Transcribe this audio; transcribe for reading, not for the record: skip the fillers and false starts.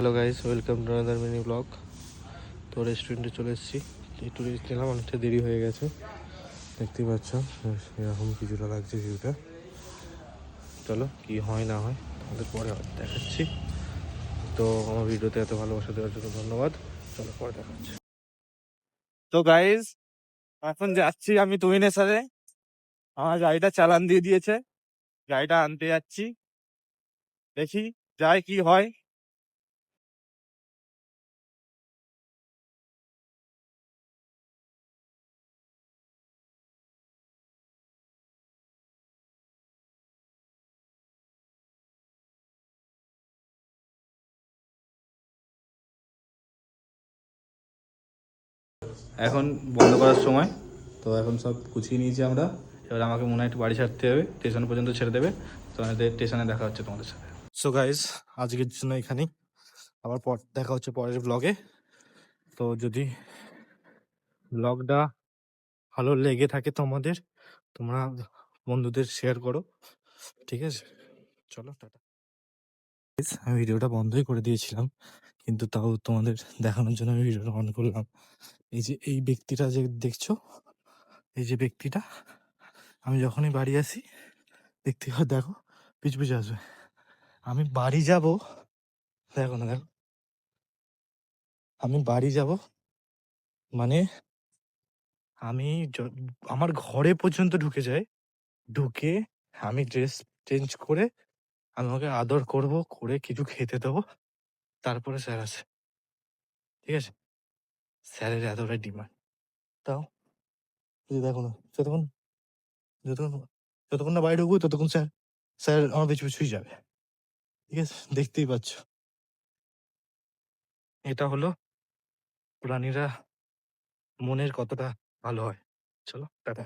Hello guys, welcome to another mini blog. তো রেস্টুরেন্টে চলে এসেছি, একটু রেস্ট নিলাম, অনেকটা দেরি হয়ে গেছে। দেখতেই পাচ্ছ এরকম কিছুটা লাগছে ভিউটা। চলো কি হয় না হয় তোমাদের পরে দেখাচ্ছি। তো আমার ভিডিওতে এত ভালোবাসা দেওয়ার জন্য ধন্যবাদ। চলো পরে দেখাচ্ছি। তো গাইজ এখন যাচ্ছি আমি তুহিনের সাথে। আমার গাড়িটা চালান দিয়ে দিয়েছে, গাড়িটা আনতে যাচ্ছি, দেখি যাই কি হয়। এখন বন্ধ করার সময়, তো এখন সব গুছিয়ে নিয়েছি আমরা। এবার আমাকে মনে হয় একটু বাড়ি ছাড়তে হবে, স্টেশন পর্যন্ত ছেড়ে দেবে। তো স্টেশনে দেখা হচ্ছে তোমাদের সাথে। সো গাইজ আজকের জন্য এখানেই, আবার দেখা হচ্ছে পরের ব্লগে। তো যদি ব্লগটা ভালো লেগে থাকে তোমাদের, তোমরা বন্ধুদের শেয়ার করো, ঠিক আছে? চলো টাটা। আমি ভিডিওটা বন্ধই করে দিয়েছিলাম, কিন্তু তাও তোমাদের দেখানোর জন্য আমি ভিডিওটা অন করলাম। এই যে এই ব্যক্তিটা যে দেখছো, এই যে ব্যক্তিটা, আমি যখনই বাড়ি আসি দেখতে দেখো পিছু পিছু আসবে। আমি বাড়ি যাব, দেখো না, দেখো আমি বাড়ি যাব মানে আমি আমার ঘরে পর্যন্ত ঢুকে যায়, ঢুকে আমি ড্রেস চেঞ্জ করে আমি ওকে আদর করব, করে কিছু খেতে দেবো, তারপরে স্যার আছে, ঠিক আছে? স্যারের এতটাই ডিমান্ড। তাও দেখো না, যতক্ষণ যতক্ষণ না বাইরে ঢুকবো ততক্ষণ স্যার স্যার আমার পিছু পিছুই যাবে, ঠিক আছে? দেখতেই পাচ্ছ, এটা হলো প্রাণীরা মনের কতটা ভালো হয়। চলো টাটা।